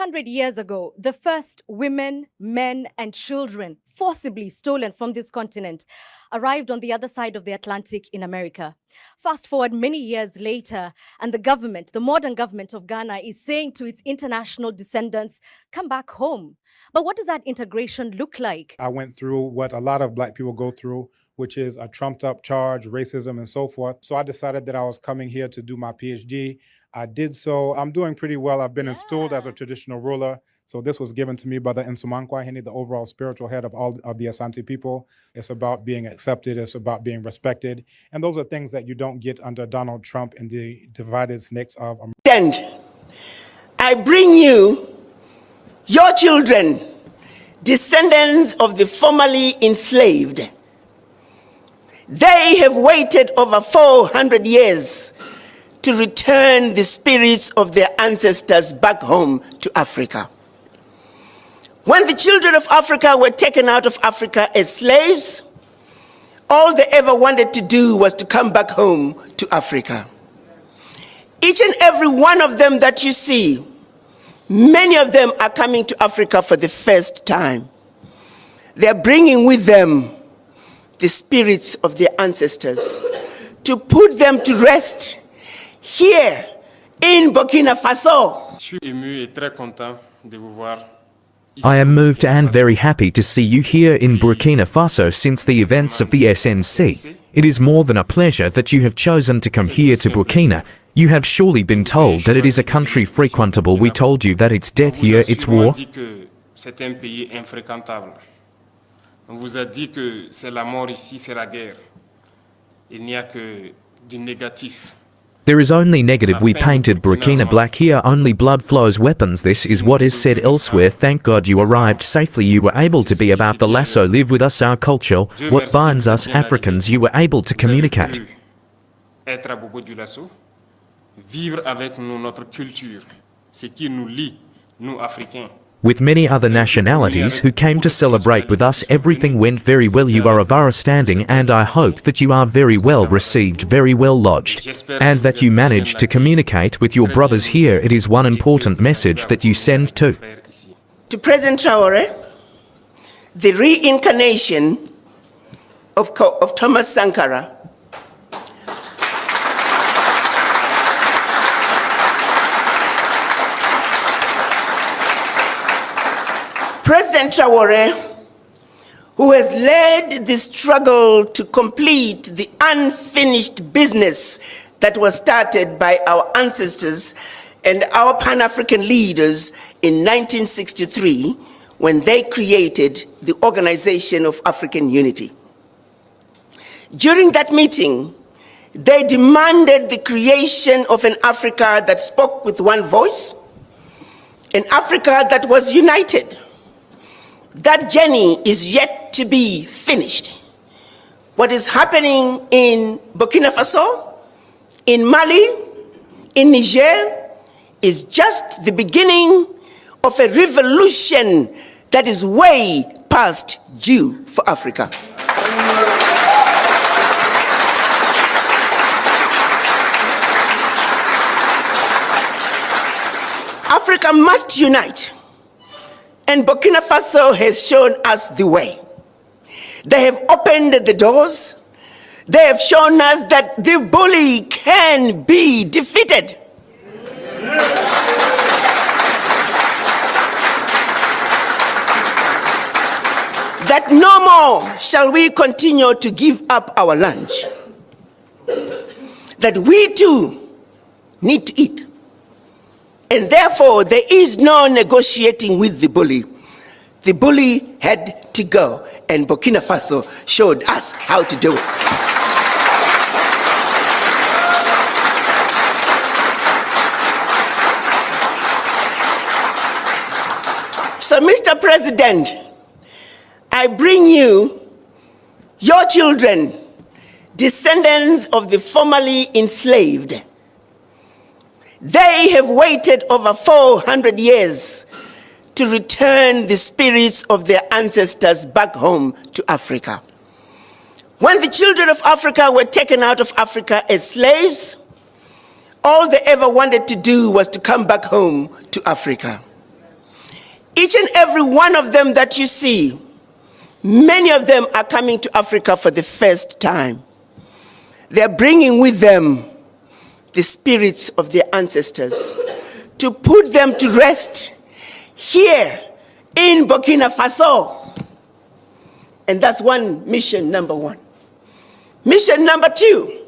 400 years ago, the first women, men, and children forcibly stolen from this continent arrived on the other side of the Atlantic in America. Fast forward many years later, and the modern government of Ghana is saying to its international descendants, come back home. But what does that integration look like? I went through what a lot of Black people go through, which is a trumped up charge, racism, and so forth. So I decided that I was coming here to do my PhD. I did so. I'm doing pretty well. I've been installed as a traditional ruler. So this was given to me by the Nsumankwa Hene, the overall spiritual head of all of the Asante people. It's about being accepted. It's about being respected. And those are things that you don't get under Donald Trump and the divided snakes of America. And I bring you your children, descendants of the formerly enslaved. They have waited over 400 years to return the spirits of their ancestors back home to Africa. When the children of Africa were taken out of Africa as slaves, all they ever wanted to do was to come back home to Africa. Each and every one of them that you see, many of them are coming to Africa for the first time. They're bringing with them the spirits of their ancestors to put them to rest here in Burkina Faso. Je suis ému et très content de vous voir. I am moved and very happy to see you here in Burkina Faso since the events of the SNC. It is more than a pleasure that you have chosen to come here to Burkina. You have surely been told that it is a country frequentable. We told you that it's death here, it's war. C'est un pays infréquentable. On vous a dit que c'est la mort ici, c'est la guerre. Il n'y a que du négatif. There is only negative. We painted Burkina black here, only blood flows, weapons. This is what is said elsewhere. Thank God you arrived safely. You were able to be about the lasso, live with us, our culture, what binds us Africans. You were able to communicate. Être à propos du lasso, vivre avec nous notre culture, ce qui nous lie, nous Africains. With many other nationalities who came to celebrate with us, everything went very well. You are of our standing, and I hope that you are very well received, very well lodged, and that you managed to communicate with your brothers here. It is one important message that you send to President Traore, the reincarnation of Thomas Sankara. President Traore, who has led the struggle to complete the unfinished business that was started by our ancestors and our Pan-African leaders in 1963 when they created the Organization of African Unity. During that meeting, they demanded the creation of an Africa that spoke with one voice, an Africa that was united. That journey is yet to be finished. What is happening in Burkina Faso, in Mali, in Niger, is just the beginning of a revolution that is way past due for Africa. Africa must unite. And Burkina Faso has shown us the way. They have opened the doors. They have shown us that the bully can be defeated. That no more shall we continue to give up our lunch. That we too need to eat. And therefore, there is no negotiating with the bully. The bully had to go, and Burkina Faso showed us how to do it. So, Mr. President, I bring you your children, descendants of the formerly enslaved. They have waited over 400 years to return the spirits of their ancestors back home to Africa. When the children of Africa were taken out of Africa as slaves, all they ever wanted to do was to come back home to Africa. Each and every one of them that you see, many of them are coming to Africa for the first time. They're bringing with them the spirits of their ancestors to put them to rest here in Burkina Faso. And that's mission number one. Mission number two,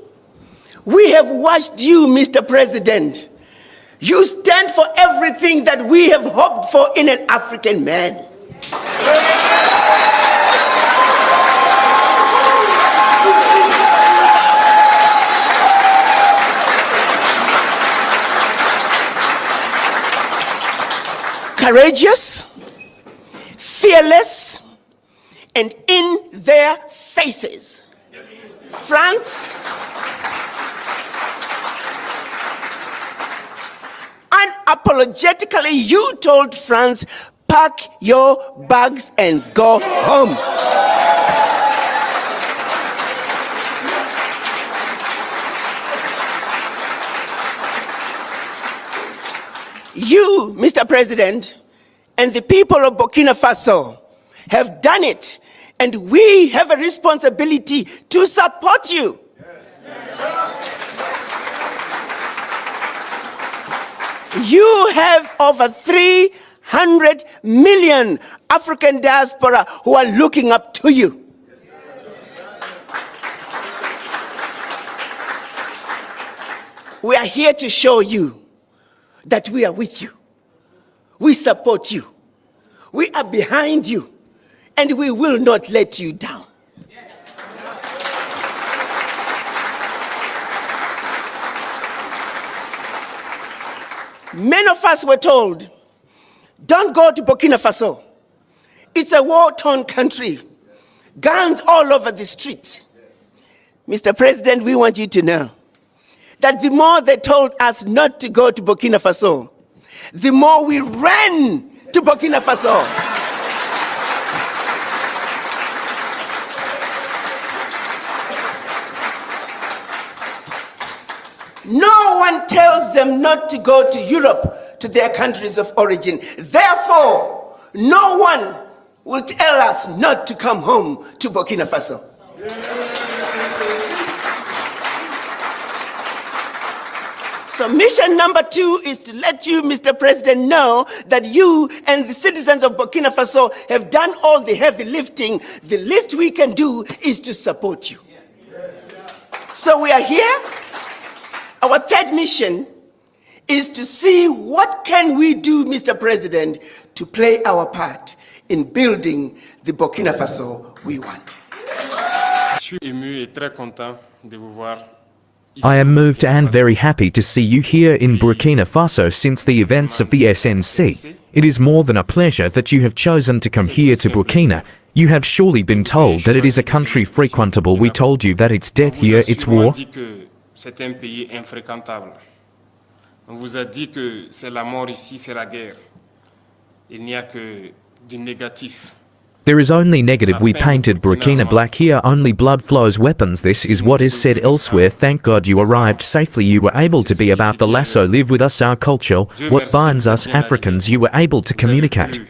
we have watched you, Mr. President. You stand for everything that we have hoped for in an African man. Courageous, fearless, and in their faces. France, unapologetically, you told France, pack your bags and go home. You, Mr. President, and the people of Burkina Faso have done it, and we have a responsibility to support you. You have over 300 million African diaspora who are looking up to you. We are here to show you that we are with you. We support you. We are behind you. And we will not let you down. Many of us were told, don't go to Burkina Faso. It's a war-torn country. Guns all over the street. Mr. President, we want you to know that the more they told us not to go to Burkina Faso, the more we ran to Burkina Faso. No one tells them not to go to Europe, to their countries of origin. Therefore, no one will tell us not to come home to Burkina Faso. So mission number two is to let you, Mr. President, know that you and the citizens of Burkina Faso have done all the heavy lifting. The least we can do is to support you. So we are here. Our third mission is to see what can we do, Mr. President, to play our part in building the Burkina Faso we want. Je suis ému et très content de vous voir. I am moved and very happy to see you here in Burkina Faso since the events of the SNC. It is more than a pleasure that you have chosen to come here to Burkina. You have surely been told that it is a country frequentable. We told you that it's death here, it's war. C'est un pays infréquentable. On vous a dit que c'est la mort ici, c'est la guerre. Il n'y a que du négatif. There is only negative. We painted Burkina black here, only blood flows, weapons. This is what is said elsewhere. Thank God you arrived safely. You were able to be about the lasso, live with us our culture. What binds us Africans, you were able to communicate.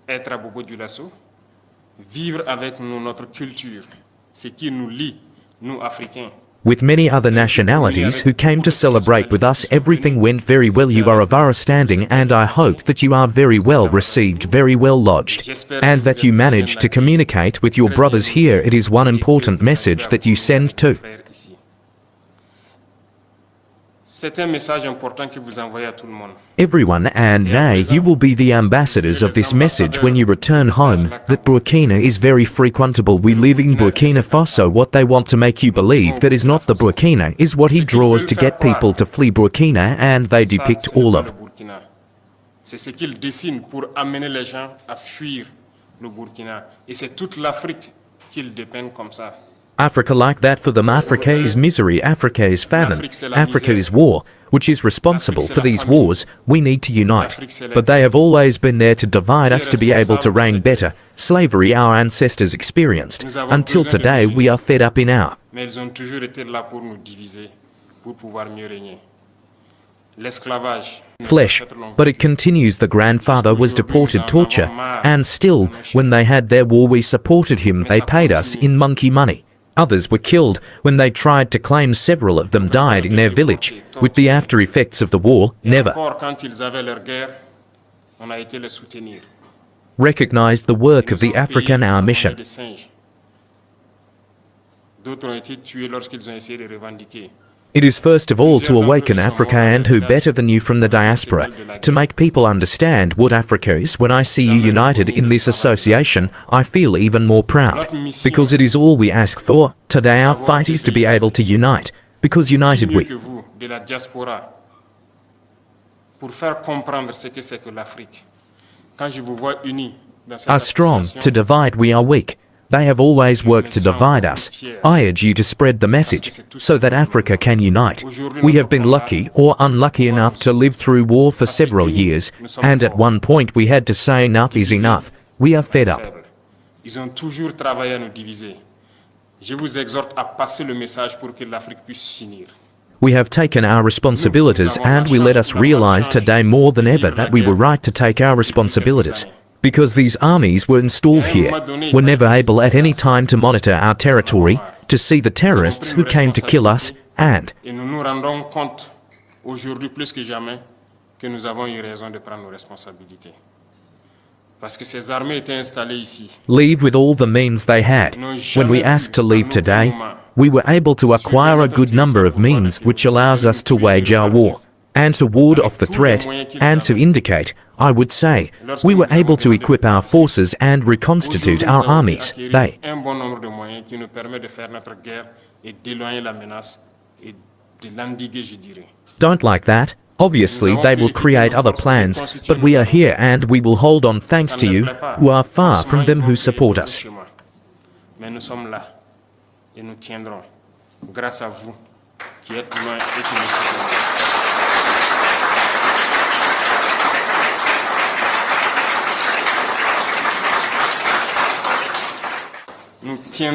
Être à propos du lasso, vivre avec nous notre culture, ce qui nous lie, nous Africains. With many other nationalities who came to celebrate with us, everything went very well. You are of our standing, and I hope that you are very well received, very well lodged, and that you managed to communicate with your brothers here. It is one important message that you send to. C'est un message important que vous envoyez à tout le monde. Everyone, and nay, you will be the ambassadors of this message when you return home, that Burkina is very frequentable. We live in Burkina Faso. What they want to make you believe that is not the Burkina is what he draws to get people to flee Burkina, and they depict all of. C'est ce qu'il dessine pour amener les gens à fuir le Burkina. Et c'est toute l'Afrique qu'il dépeint comme ça. Africa like that for them. Africa is misery, Africa is famine, Africa is war, which is responsible for these wars. We need to unite. But they have always been there to divide us to be able to reign better. Slavery our ancestors experienced. Until today we are fed up in our. Mais ils ont toujours été là pour nous diviser, pour pouvoir mieux régner. l'esclavage. flesh, but it continues. The grandfather was deported, torture, and still, when they had their war we supported him, they paid us in monkey money. Others were killed when they tried to claim. Several of them died in their village. With the after effects of the war, never recognized the work of the African, our mission. It is first of all to awaken Africa, and who better than you from the diaspora, to make people understand what Africa is. When I see you united in this association, I feel even more proud, because it is all we ask for. Today our fight is to be able to unite, because united we are strong. To divide we are weak. They have always worked to divide us. I urge you to spread the message, so that Africa can unite. We have been lucky or unlucky enough to live through war for several years, and at one point we had to say enough is enough. We are fed up. Ils ont toujours travaillé à nous diviser. Je vous exhorte à passer le message pour que l'Afrique puisse s'unir. We have taken our responsibilities, and we let us realize today more than ever that we were right to take our responsibilities. Because these armies were installed here, were never able at any time to monitor our territory, to see the terrorists who came to kill us, and Et nous nous rendons compte aujourd'hui plus que jamais que nous avons eu raison de prendre nos responsabilités. Parce que ces armées étaient installées ici. leave with all the means they had. When we asked to leave today, we were able to acquire a good number of means which allows us to wage our war, and to ward off the threat, and to indicate, I would say, we were able to equip our forces and reconstitute our armies. They un bon nombre de moyens qui nous permettent de faire notre guerre et d'éloigner la menace et de l'endiguer, je dirais. don't like that. Obviously, they will create other plans, but we are here and we will hold on thanks to you, who are far from them who support us. Mais nous sommes là et nous tiendrons grâce à vous qui êtes loin et qui nous soutenez.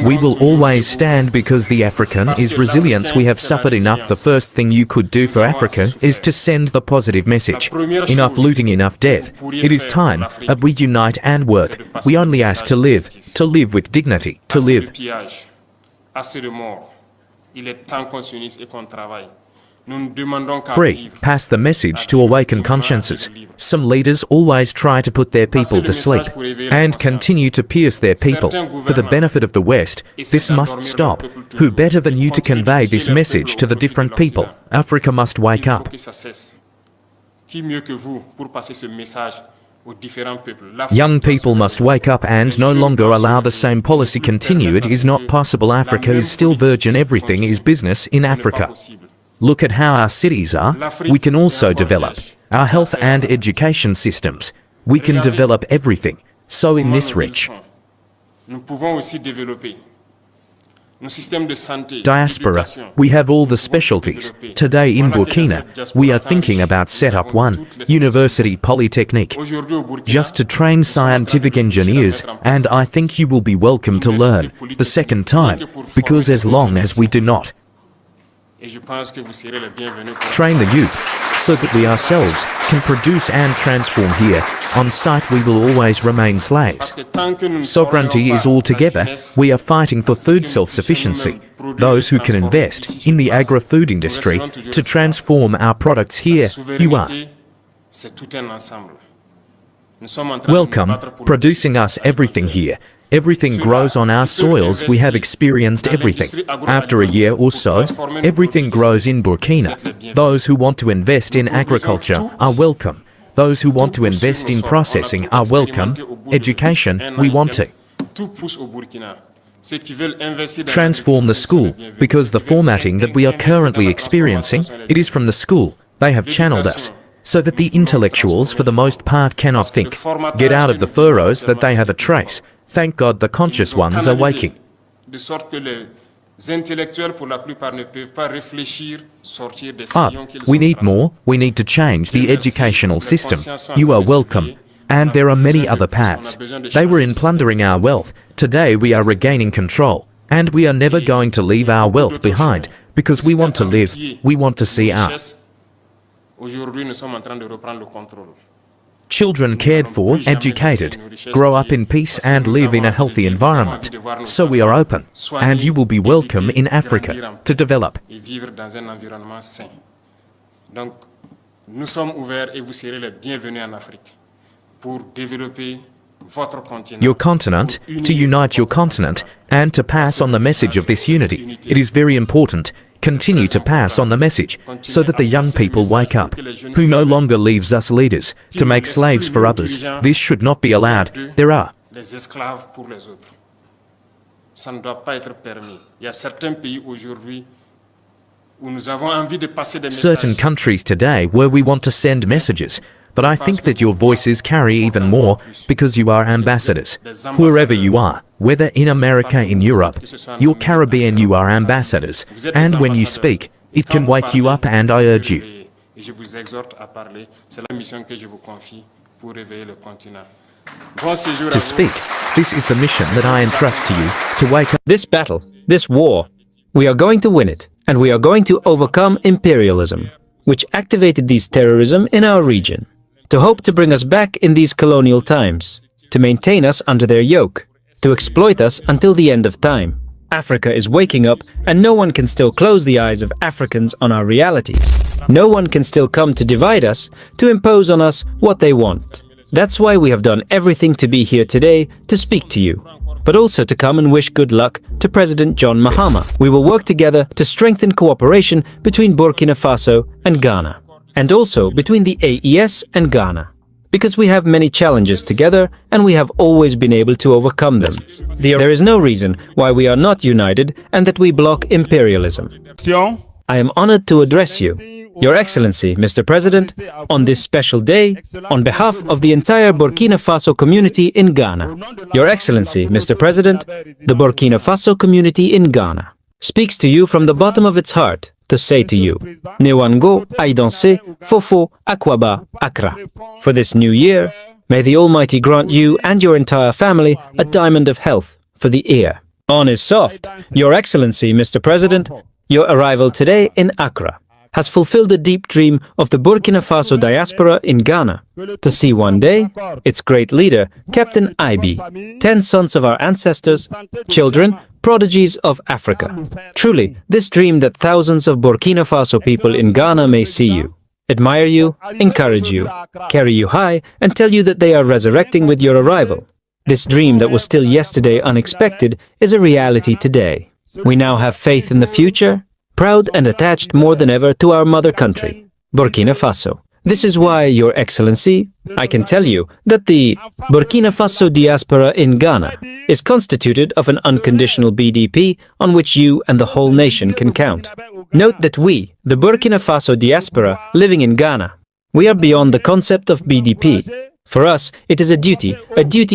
We will always stand because the African is resilience. We have suffered enough. The first thing you could do for Africa is to send the positive message. Enough looting, enough death. It is time that we unite and work. We only ask to live with dignity, to live. Assez de morts. Il est temps qu'on s'unisse et qu'on travaille. Nous ne demandons qu'à Free, vivre. pass the message to awaken consciences. Some leaders always try to put their people to sleep and continue to pierce their people for the benefit of the West. This must stop. Who better than you to convey this message to the different people? Africa must wake Il faut up. que ça cesse. Qui mieux que vous pour passer ce message aux différents peuples? Young people must wake up and no longer allow the same policy continue. It is not possible. Africa is still virgin. Everything is business in Africa. Look at how our cities are. We can also develop our health and education systems. We can develop everything. So in this rich Nous pouvons aussi développer nos systèmes de santé, diaspora, d'éducation. we have all the specialties. Today in Burkina, we are thinking about set up one university polytechnic, Aujourd'hui au Burkina, just to train scientific engineers, and I think you will be welcome to learn the second time, because as long as we do not et je pense que vous serez les bienvenus pour train the youth, so that we ourselves can produce and transform here, on site we will always remain slaves. Parce que tant que nous ne Sovereignty formons is pas all la together. jeunesse, We are fighting for food self-sufficiency. Those who can invest in the agri-food industry to transform our products here, you are souveraineté, c'est tout un ensemble. Nous sommes en train de nous welcome, battre pour producing us everything here. Everything grows on our soils. We have experienced everything. After a year or so, everything grows in Burkina. Those who want to invest in agriculture are welcome. Those who want to invest in processing are welcome. Education, we want to Tout pousse au Burkina. Ceux qui veulent investir dans transform the l'agriculture school, sont les bienvenus. because the formatting that we are currently experiencing, it is from the school. They have channeled us, so that the intellectuals for the most part cannot think, get out of the furrows that they have a trace. Thank God the conscious ones are waking De sorte que les intellectuels, pour la plupart, ne peuvent pas réfléchir, sortir des up. sillons qu'ils We ont need tracés. more. We need to change the educational system. You are welcome. And there are many other paths. They were in plundering our wealth. Today we are regaining control. And we are never going to leave our wealth behind, because we want to live. We want to see our Richesse Aujourd'hui, nous sommes en train de reprendre le contrôle. Children cared for, educated, grow up in peace and live in a healthy environment. So we are open, and you will be welcome in Africa to develop. Et vivre dans un environnement sain. Donc, nous sommes ouverts et vous serez les bienvenus en Afrique pour développer votre continent. Your continent, to unite your continent, and to pass on the message of this unity. It is very important. Continue to pass on the message, so that the young people wake up, who no longer leaves us leaders, to make slaves for others. This should not be allowed. There are Les esclaves pour les autres. Ça ne doit pas être permis. Il y a certains pays aujourd'hui où nous avons envie de passer des certain messages. countries today where we want to send messages, but I think that your voices carry even more because you are ambassadors. Wherever you are, whether in America, in Europe, your Caribbean, you are ambassadors. And when you speak, it can wake you up, and I urge you Et je vous exhorte à parler. C'est la mission que je vous confie pour réveiller le continent. Bon séjour à to vous. speak. This is the mission that I entrust to you, to wake up. This battle, this war, we are going to win it, and we are going to overcome imperialism, which activated these terrorism in our region, to hope to bring us back in these colonial times, to maintain us under their yoke, to exploit us until the end of time. Africa is waking up, and no one can still close the eyes of Africans on our realities. No one can still come to divide us, to impose on us what they want. That's why we have done everything to be here today to speak to you, but also to come and wish good luck to President John Mahama. We will work together to strengthen cooperation between Burkina Faso and Ghana, and also between the AES and Ghana, because we have many challenges together and we have always been able to overcome them. There is no reason why we are not united and that we block imperialism. I am honored to address you, Your Excellency, Mr. President, on this special day, on behalf of the entire Burkina Faso community in Ghana. Your Excellency, Mr. President, the Burkina Faso community in Ghana speaks to you from the bottom of its heart to say to you, Newango, Aidanse, Fofo, Akwaba, Accra. For this new year, may the Almighty grant you and your entire family a diamond of health for the ear. On is soft. Your Excellency, Mr. President, your arrival today in Accra has fulfilled a deep dream of the Burkina Faso diaspora in Ghana, to see one day its great leader, Captain Ibi, 10 sons of our ancestors, children, prodigies of Africa. Truly, this dream that thousands of Burkina Faso people in Ghana may see you, admire you, encourage you, carry you high, and tell you that they are resurrecting with your arrival. This dream that was still yesterday unexpected is a reality today. We now have faith in the future, proud and attached more than ever to our mother country, Burkina Faso. This is why, Your Excellency, I can tell you that the Burkina Faso diaspora in Ghana is constituted of an unconditional BDP on which you and the whole nation can count. Note that we, the Burkina Faso diaspora living in Ghana, we are beyond the concept of BDP. For us, it is a duty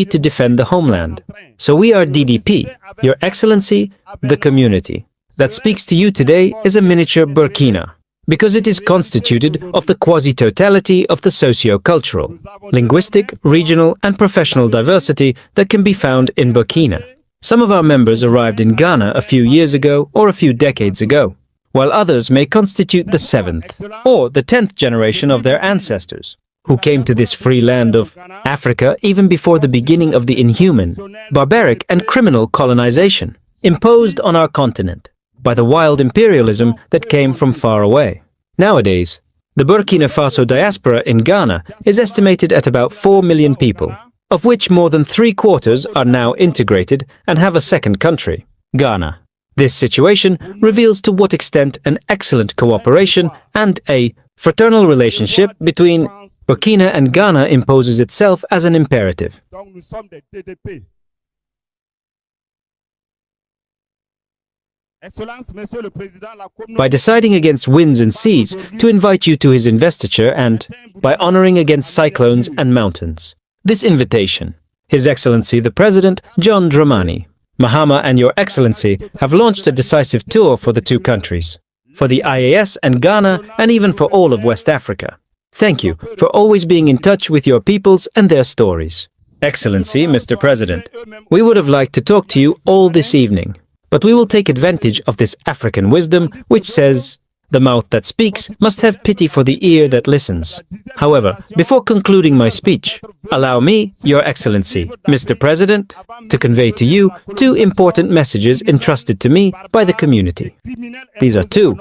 to defend the homeland. So we are DDP, Your Excellency, the community that speaks to you today is a miniature Burkina, because it is constituted of the quasi-totality of the socio-cultural, linguistic, regional and professional diversity that can be found in Burkina. Some of our members arrived in Ghana a few years ago or a few decades ago, while others may constitute the 7th or the 10th generation of their ancestors, who came to this free land of Africa even before the beginning of the inhuman, barbaric and criminal colonization imposed on our continent by the wild imperialism that came from far away. Nowadays, the Burkina Faso diaspora in Ghana is estimated at about 4 million people, of which more than 3/4 are now integrated and have a second country, Ghana. This situation reveals to what extent an excellent cooperation and a fraternal relationship between Burkina and Ghana imposes itself as an imperative. By deciding against winds and seas to invite you to his investiture and by honoring against cyclones and mountains. This invitation, His Excellency the President John Dramani Mahama and Your Excellency have launched a decisive tour for the two countries, for the IAS and Ghana and even for all of West Africa. Thank you for always being in touch with your peoples and their stories. Excellency, Mr. President, we would have liked to talk to you all this evening, but we will take advantage of this African wisdom which says, The mouth that speaks must have pity for the ear that listens. However, before concluding my speech, allow me, Your Excellency, Mr. President, to convey to you two important messages entrusted to me by the community. These are two.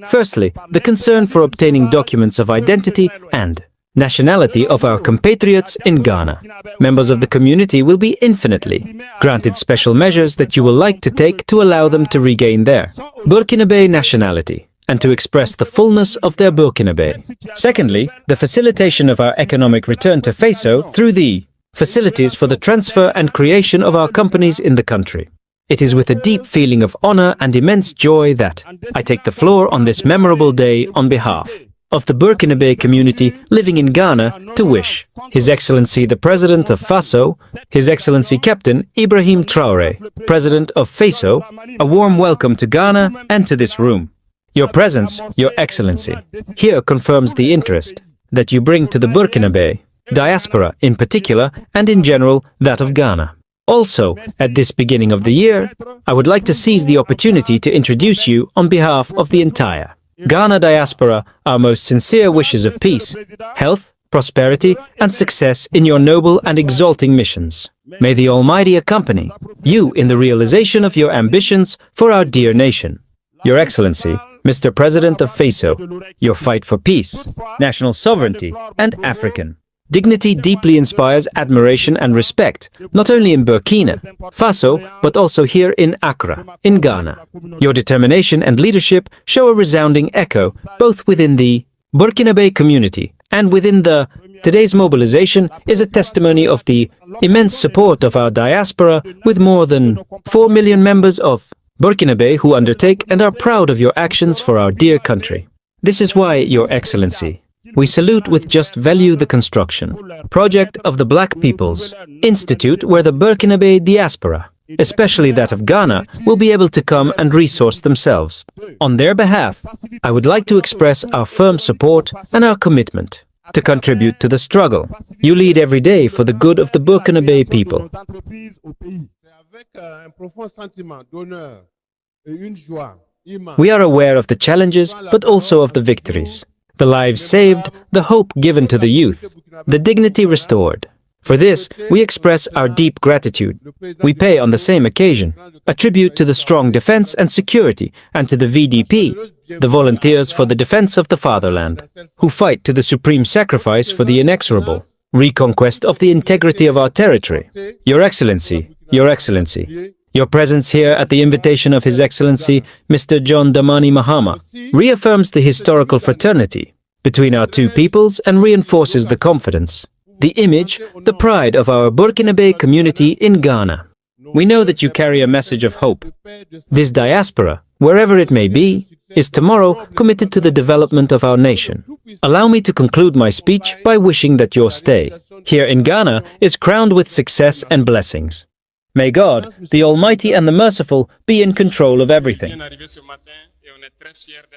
Firstly, the concern for obtaining documents of identity and nationality of our compatriots in Ghana. Members of the community will be infinitely granted special measures that you will like to take to allow them to regain their Burkinabe nationality and to express the fullness of their Burkinabe. Secondly, the facilitation of our economic return to Faso through the facilities for the transfer and creation of our companies in the country. It is with a deep feeling of honor and immense joy that I take the floor on this memorable day on behalf of the Burkinabe community living in Ghana to wish His Excellency the President of Faso, His Excellency Captain Ibrahim Traore, President of Faso, a warm welcome to Ghana and to this room. Your presence, Your Excellency, here confirms the interest that you bring to the Burkinabe diaspora in particular and in general that of Ghana. Also, at this beginning of the year, I would like to seize the opportunity to introduce you on behalf of the entire Ghana diaspora our most sincere wishes of peace, health, prosperity and success in your noble and exalting missions. May the Almighty accompany you in the realization of your ambitions for our dear nation. Your Excellency, Mr. President of Faso, your fight for peace, national sovereignty and African dignity deeply inspires admiration and respect, not only in Burkina Faso, but also here in Accra, in Ghana. Your determination and leadership show a resounding echo both within the Burkinabe community and within the today's mobilization is a testimony of the immense support of our diaspora with more than 4 million members of Burkinabe who undertake and are proud of your actions for our dear country. This is why, Your Excellency, we salute with just value the construction project of the Black People's Institute where the Burkinabe diaspora, especially that of Ghana, will be able to come and resource themselves. On their behalf, I would like to express our firm support and our commitment to contribute to the struggle you lead every day for the good of the Burkinabe people. We are aware of the challenges, but also of the victories. The lives saved, the hope given to the youth, the dignity restored. For this, we express our deep gratitude. We pay on the same occasion a tribute to the strong defense and security and to the VDP, the Volunteers for the Defense of the Fatherland, who fight to the supreme sacrifice for the inexorable reconquest of the integrity of our territory. Your Excellency, your presence here at the invitation of His Excellency Mr. John Dramani Mahama reaffirms the historical fraternity between our two peoples and reinforces the confidence, the image, the pride of our Burkinabe community in Ghana. We know that you carry a message of hope. This diaspora, wherever it may be, is tomorrow committed to the development of our nation. Allow me to conclude my speech by wishing that your stay here in Ghana is crowned with success and blessings. May God, the Almighty and the Merciful, be in control of everything.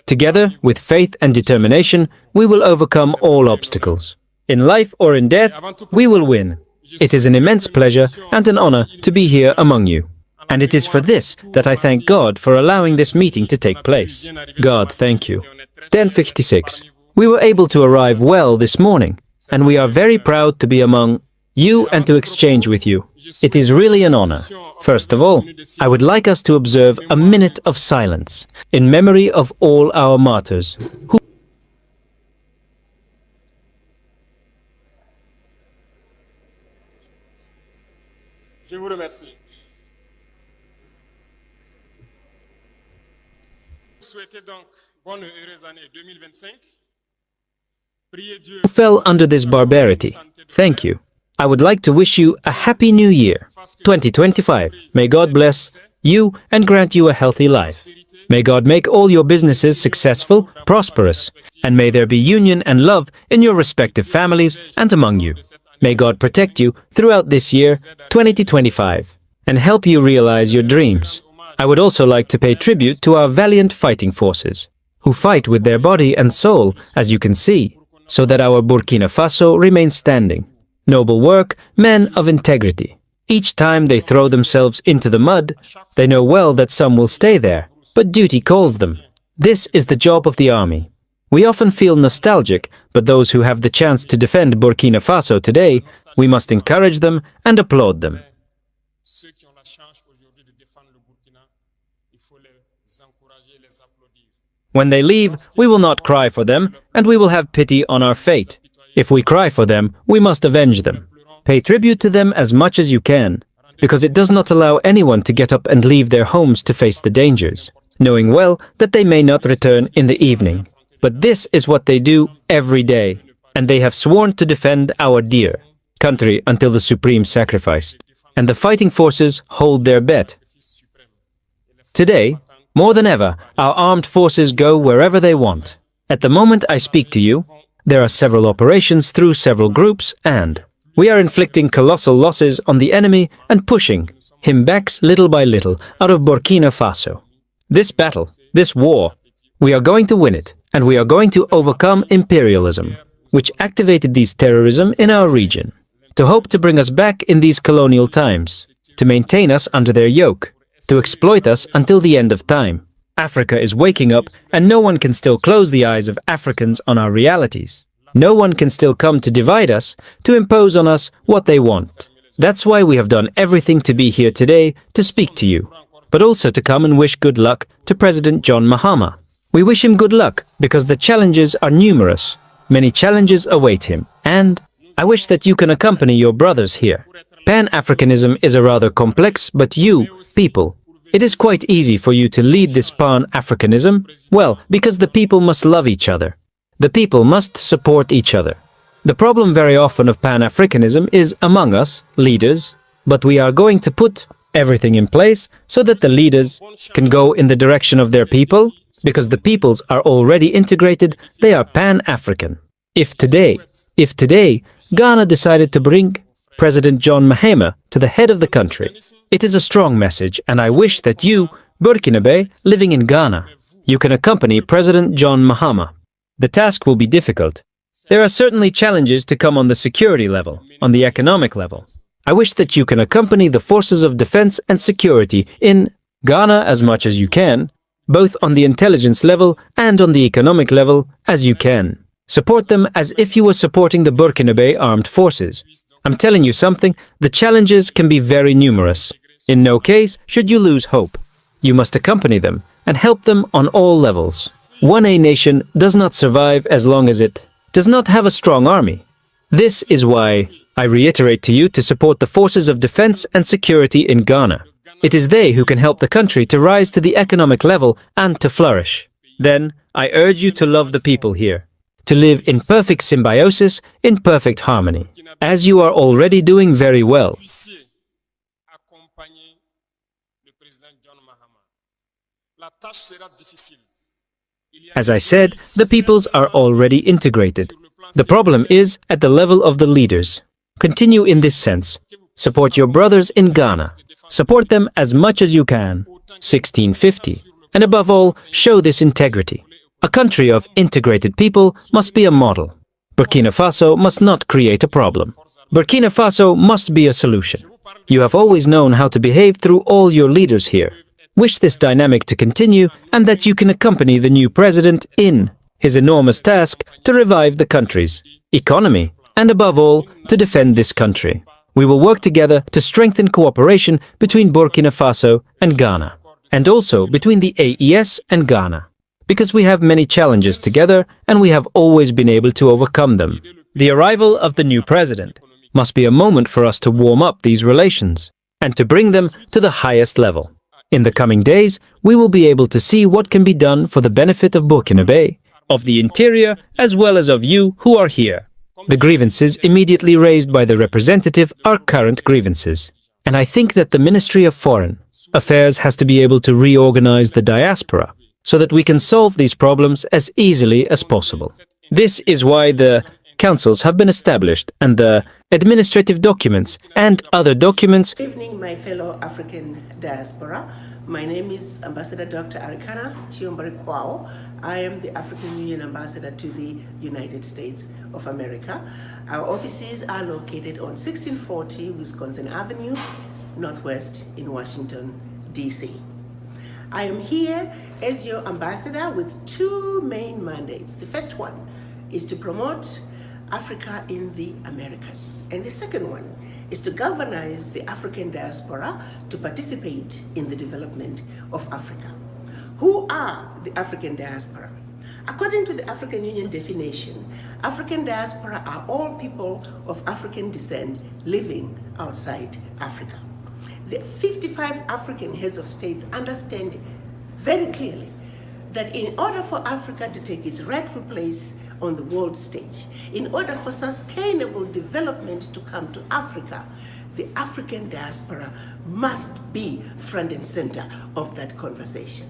Together, with faith and determination, we will overcome all obstacles. In life or in death, we will win. It is an immense pleasure and an honor to be here among you. And it is for this that I thank God for allowing this meeting to take place. God, thank you. 10:56. We were able to arrive well this morning, and we are very proud to be among you and to exchange with you. It is really an honor. First of all, I would like us to observe a minute of silence in memory of all our martyrs who Je vous remercie. Souhaitez donc bonne et heureuse année 2025. Priez Dieu fell under this barbarity. Thank you. I would like to wish you a happy new year, 2025. May God bless you and grant you a healthy life. May God make all your businesses successful, prosperous, and may there be union and love in your respective families and among you. May God protect you throughout this year, 2025, and help you realize your dreams. I would also like to pay tribute to our valiant fighting forces, who fight with their body and soul, as you can see, so that our Burkina Faso remains standing. Noble work, men of integrity. Each time they throw themselves into the mud, they know well that some will stay there, but duty calls them. This is the job of the army. We often feel nostalgic, but those who have the chance to defend Burkina Faso today, we must encourage them and applaud them. Ceux qui ont la chance aujourd'hui de défendre le Burkina, il faut les encourager, les applaudir. When they leave, we will not cry for them, and we will have pity on our fate. If we cry for them, we must avenge them. Pay tribute to them as much as you can, because it does not allow anyone to get up and leave their homes to face the dangers, knowing well that they may not return in the evening. But this is what they do every day, and they have sworn to defend our dear country until the supreme sacrifice. And the fighting forces hold their bet. Today, more than ever, our armed forces go wherever they want. At the moment I speak to you, there are several operations through several groups, and we are inflicting colossal losses on the enemy and pushing him back little by little out of Burkina Faso. This battle, this war, we are going to win it, and we are going to overcome imperialism, which activated these terrorism in our region, to hope to bring us back in these colonial times, to maintain us under their yoke, to exploit us until the end of time. Africa is waking up, and no one can still close the eyes of Africans on our realities. No one can still come to divide us, to impose on us what they want. That's why we have done everything to be here today to speak to you, but also to come and wish good luck to President John Mahama. We wish him good luck because the challenges are numerous. Many challenges await him, and I wish that you can accompany your brothers here. Pan-Africanism is a rather complex, but you, people, it is quite easy for you to lead this Pan-Africanism, well, because the people must love each other. The people must support each other. The problem very often of Pan-Africanism is among us, leaders, but we are going to put everything in place so that the leaders can go in the direction of their people, because the peoples are already integrated, they are Pan-African. If today, Ghana decided to bring President John Mahama to the head of the country, it is a strong message, and I wish that you, Burkinabe, living in Ghana, you can accompany President John Mahama. The task will be difficult. There are certainly challenges to come on the security level, on the economic level. I wish that you can accompany the forces of defense and security in Ghana as much as you can, both on the intelligence level and on the economic level as you can. Support them as if you were supporting the Burkinabe armed forces. I'm telling you something, the challenges can be very numerous. In no case should you lose hope. You must accompany them and help them on all levels. 1A nation does not survive as long as it does not have a strong army. This is why I reiterate to you to support the forces of defense and security in Ghana. It is they who can help the country to rise to the economic level and to flourish. Then, I urge you to love the people here, to live in perfect symbiosis, in perfect harmony, as you are already doing very well. Accompagner le président John Mahama. La tâche sera difficile. As I said, the peoples are already integrated. The problem is at the level of the leaders. Continue in this sense. Support your brothers in Ghana. Support them as much as you can. 1650. And above all, show this integrity. A country of integrated people must be a model. Burkina Faso must not create a problem. Burkina Faso must be a solution. You have always known how to behave through all your leaders here. Wish this dynamic to continue and that you can accompany the new president in his enormous task to revive the country's economy and above all, to defend this country. We will work together to strengthen cooperation between Burkina Faso and Ghana, and also between the AES and Ghana, because we have many challenges together and we have always been able to overcome them. The arrival of the new president must be a moment for us to warm up these relations and to bring them to the highest level. In the coming days, we will be able to see what can be done for the benefit of Burkinabe, of the interior, as well as of you who are here. The grievances immediately raised by the representative are current grievances. And I think that the Ministry of Foreign Affairs has to be able to reorganize the diaspora so that we can solve these problems as easily as possible. This is why the councils have been established and the administrative documents and other documents. Good evening, my fellow African diaspora. My name is Ambassador Dr. Arikana Chiombari Kwao. I am the African Union Ambassador to the United States of America. Our offices are located on 1640 Wisconsin Avenue, Northwest in Washington, D.C. I am here as your ambassador with two main mandates. The first one is to promote Africa in the Americas. And the second one is to galvanize the African diaspora to participate in the development of Africa. Who are the African diaspora? According to the African Union definition, African diaspora are all people of African descent living outside Africa. The 55 African heads of states understand very clearly that in order for Africa to take its rightful place on the world stage, in order for sustainable development to come to Africa, the African diaspora must be front and center of that conversation.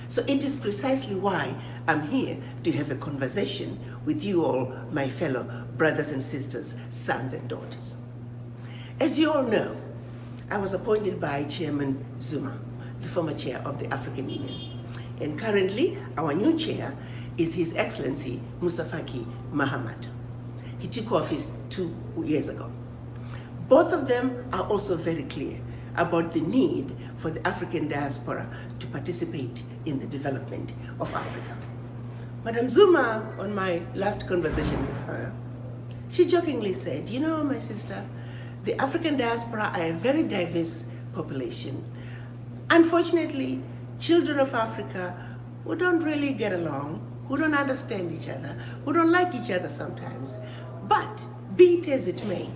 So it is precisely why I'm here to have a conversation with you all, my fellow brothers and sisters, sons and daughters. As you all know, I was appointed by Chairman Zuma, the former chair of the African Union. And currently, our new chair is His Excellency Musa Faki Mahamat. He took office 2 years ago. Both of them are also very clear about the need for the African diaspora to participate in the development of Africa. Madam Zuma, on my last conversation with her, she jokingly said, you know, my sister, the African diaspora are a very diverse population. Unfortunately, children of Africa who don't really get along, who don't understand each other, who don't like each other sometimes. But be it as it may,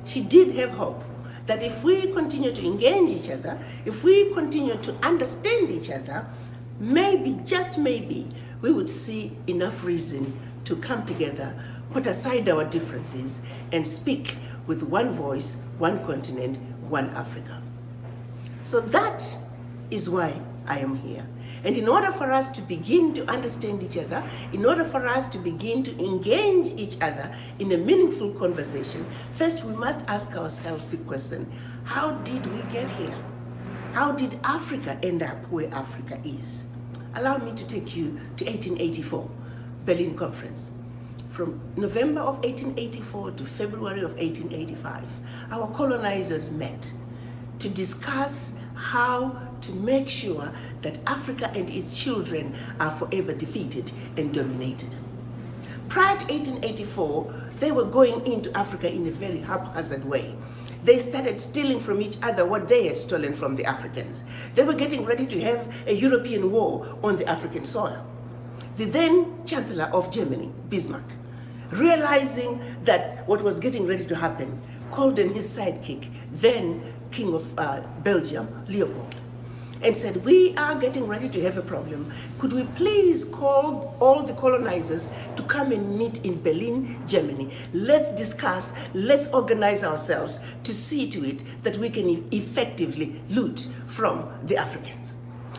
she did have hope that if we continue to engage each other, if we continue to understand each other, maybe, just maybe, we would see enough reason to come together, put aside our differences, and speak with one voice, one continent, one Africa. So that is why I am here. And in order for us to begin to understand each other, in order for us to begin to engage each other in a meaningful conversation, first we must ask ourselves the question, how did we get here? How did Africa end up where Africa is? Allow me to take you to 1884, Berlin Conference. From November of 1884 to February of 1885, our colonizers met to discuss how to make sure that Africa and its children are forever defeated and dominated. Prior to 1884, they were going into Africa in a very haphazard way. They started stealing from each other what they had stolen from the Africans. They were getting ready to have a European war on the African soil. The then Chancellor of Germany, Bismarck, realizing that what was getting ready to happen, called in his sidekick, then King of Belgium, Leopold, and said, we are getting ready to have a problem. Could we please call all the colonizers to come and meet in Berlin, Germany? Let's discuss, let's organize ourselves to see to it that we can effectively loot from the Africans.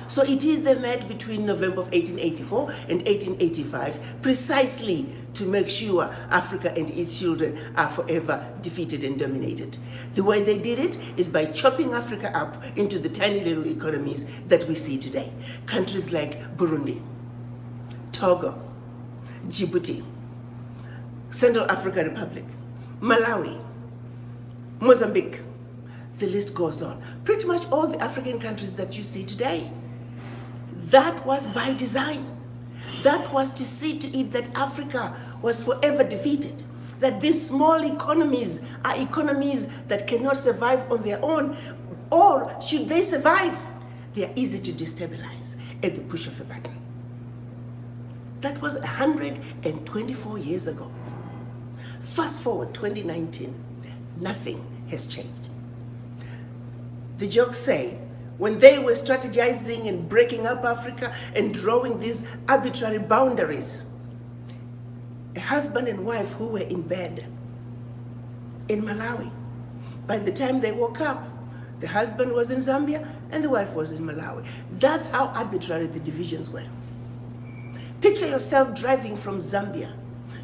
So it is they met between November of 1884 and 1885 precisely to make sure Africa and its children are forever defeated and dominated. The way they did it is by chopping Africa up into the tiny little economies that we see today. Countries like Burundi, Togo, Djibouti, Central African Republic, Malawi, Mozambique, the list goes on. Pretty much all the African countries that you see today. That was by design. That was to see to it that Africa was forever defeated. That these small economies are economies that cannot survive on their own, or should they survive, they are easy to destabilize at the push of a button. That was 124 years ago. Fast forward 2019, nothing has changed. The jokes say, when they were strategizing and breaking up Africa and drawing these arbitrary boundaries, a husband and wife who were in bed in Malawi, by the time they woke up, the husband was in Zambia and the wife was in Malawi. That's how arbitrary the divisions were. Picture yourself driving from Zambia.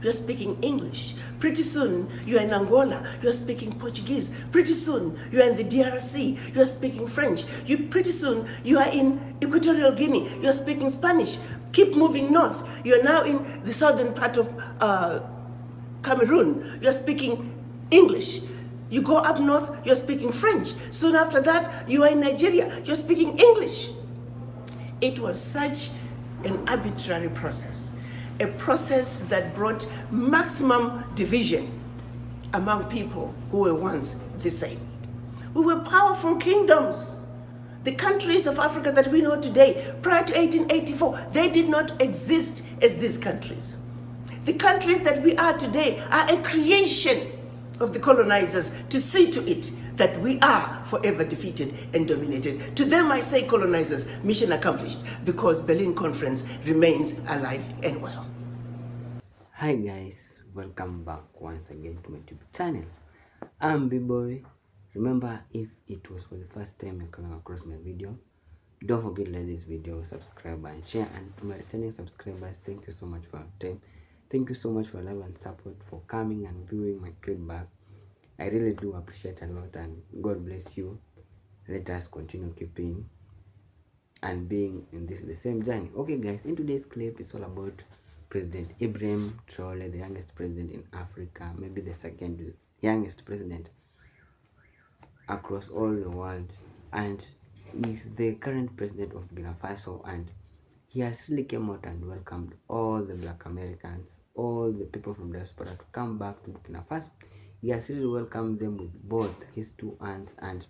You're speaking English. Pretty soon, you're in Angola. You're speaking Portuguese. Pretty soon, you're in the DRC. You're speaking French. Pretty soon, you are in Equatorial Guinea. You're speaking Spanish. Keep moving north. You're now in the southern part of Cameroon. You're speaking English. You go up north, you're speaking French. Soon after that, you are in Nigeria. You're speaking English. It was such an arbitrary process, a process that brought maximum division among people who were once the same. We were powerful kingdoms. The countries of Africa that we know today, prior to 1884, they did not exist as these countries. The countries that we are today are a creation of the colonizers to see to it that we are forever defeated and dominated. To them I say colonizers, mission accomplished, because Berlin Conference remains alive and well. Hi guys, welcome back once again to my YouTube channel. I'm B-Boy. Remember, if it was for the first time you're coming across my video, don't forget to like this video, subscribe and share. And to my returning subscribers, thank you so much for your time. Thank you so much for love and support, for coming and viewing my clip back. I really do appreciate a lot, and God bless you. Let us continue keeping and being in the same journey. Okay guys, in today's clip it's all about President Ibrahim Traore, the youngest president in Africa, maybe the second youngest president across all the world, and he's the current president of Burkina Faso, and he has really came out and welcomed all the Black Americans, all the people from diaspora to come back to Burkina Faso. He has really welcomed them with both his two hands, and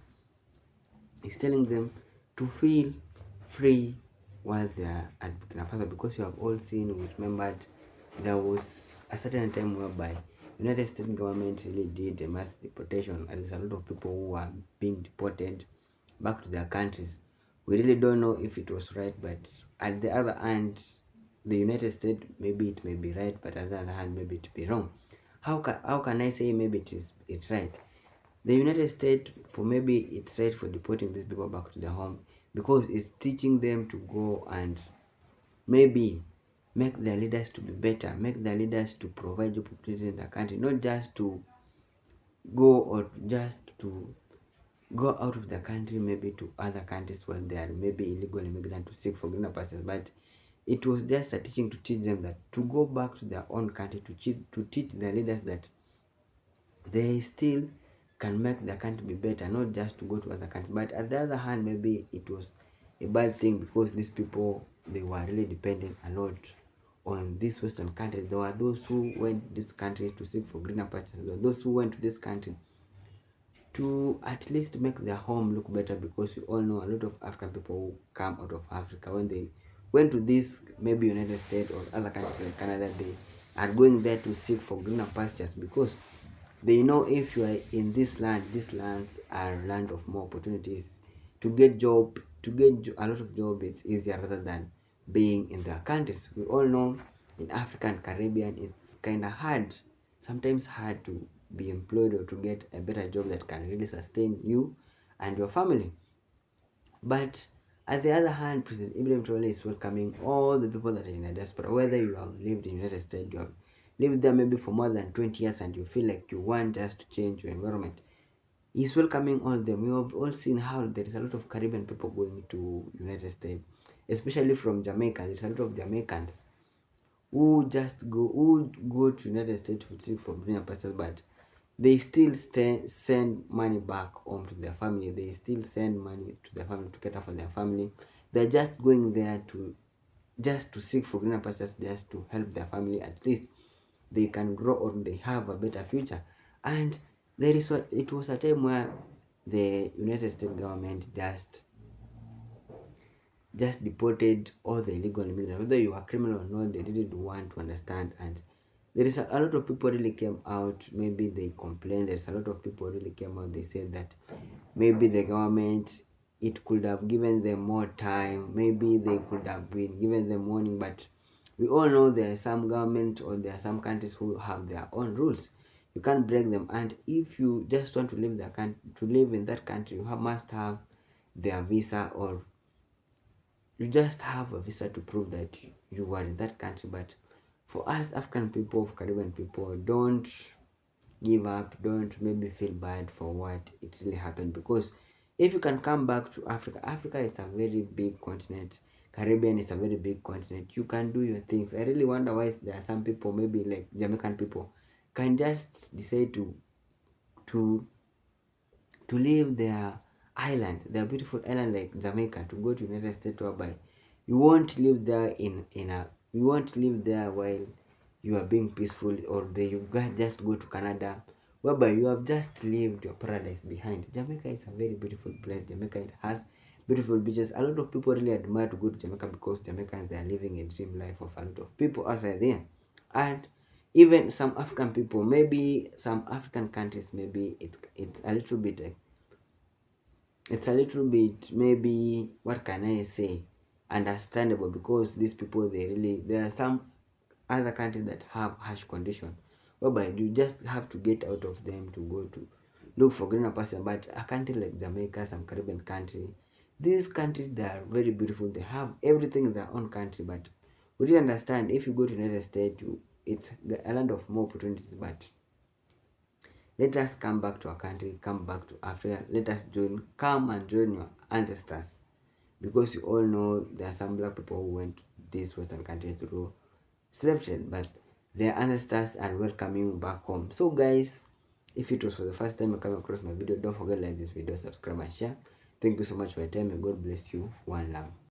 he's telling them to feel free while they are at Burkina Faso, because you have all seen, we remembered there was a certain time whereby United States government really did a mass deportation, and there's a lot of people who are being deported back to their countries. We really don't know if it was right, but at the other hand, the United States, maybe it may be right, but at the other hand, maybe it be wrong. How can I say maybe it's right? The United States, for maybe it's right for deporting these people back to their home, because it's teaching them to go and maybe make their leaders to be better, make their leaders to provide job opportunities in the country, not just to go or just to go out of the country, maybe to other countries where they are maybe illegal immigrants to seek for greener pastures. But it was just a teaching to teach them that to go back to their own country, to teach their leaders that they still can make their country be better, not just to go to other countries. But at the other hand, maybe it was a bad thing, because these people, they were really dependent a lot on these Western countries. There were those who went to this country to seek for greener pastures. There were those who went to this country to at least make their home look better, because we all know a lot of African people who come out of Africa, when they went to this maybe United States or other countries like Canada, they are going there to seek for greener pastures, because they know if you are in this land, these lands are land of more opportunities to get job, a lot of job. It's easier rather than being in their countries. We all know in Africa and Caribbean, it's kind of hard, sometimes hard to be employed or to get a better job that can really sustain you and your family. But at the other hand, President Ibrahim Traore is welcoming all the people that are in the diaspora, whether you have lived in the United States, you have lived there maybe for more than 20 years, and you feel like you want just to change your environment. He's welcoming all of them. We have all seen how there is a lot of Caribbean people going to United States, especially from Jamaica. There's a lot of Jamaicans who go to United States to seek for greener pastures, but they still send money back home to their family. They still send money to their family to cater for their family. They're just going there to seek for greener pastures, just to help their family. At least they can grow or they have a better future. And it was a time where the United States government just deported all the illegal immigrants, whether you are criminal or not. They didn't want to understand, and there is a lot of people really came out. Maybe they complained. There's a lot of people really came out. They said that maybe the government, it could have given them more time. Maybe they could have been given them warning. But we all know there are some government or there are some countries who have their own rules. You can't break them. And if you just want to live in that country, you must have their visa, or you just have a visa to prove that you are in that country. But for us African people, of Caribbean people, don't give up, don't maybe feel bad for what it really happened, because if you can come back to Africa is a very big continent. Caribbean is a very big continent. You can do your things. I really wonder why there are some people, maybe like Jamaican people, can just decide to leave their island, their beautiful island like Jamaica, to go to United States, whereby You won't live there you won't live there while you are being peaceful, or you guys just go to Canada whereby you have just lived your paradise behind. Jamaica is a very beautiful place. Jamaica, it has beautiful beaches. A lot of people really admire to go to Jamaica because Jamaicans, they are living a dream life of a lot of people outside there. And even some African people, maybe some African countries, maybe it's a little bit maybe, what can I say, understandable, because these people, there are some other countries that have harsh conditions whereby you just have to get out of them to go to look for greener pasture. But a country like Jamaica, some Caribbean country, these countries, they are very beautiful. They have everything in their own country. But we didn't understand, if you go to United States, it's a land of more opportunities. But let us come back to our country, come back to Africa. Let us come and join your ancestors, because you all know there are some black people who went to this Western country through slave trade, but their ancestors are welcoming back home. So guys, if it was for the first time you come across my video, don't forget to like this video, subscribe and share. Thank you so much for your time, and God bless you. One love.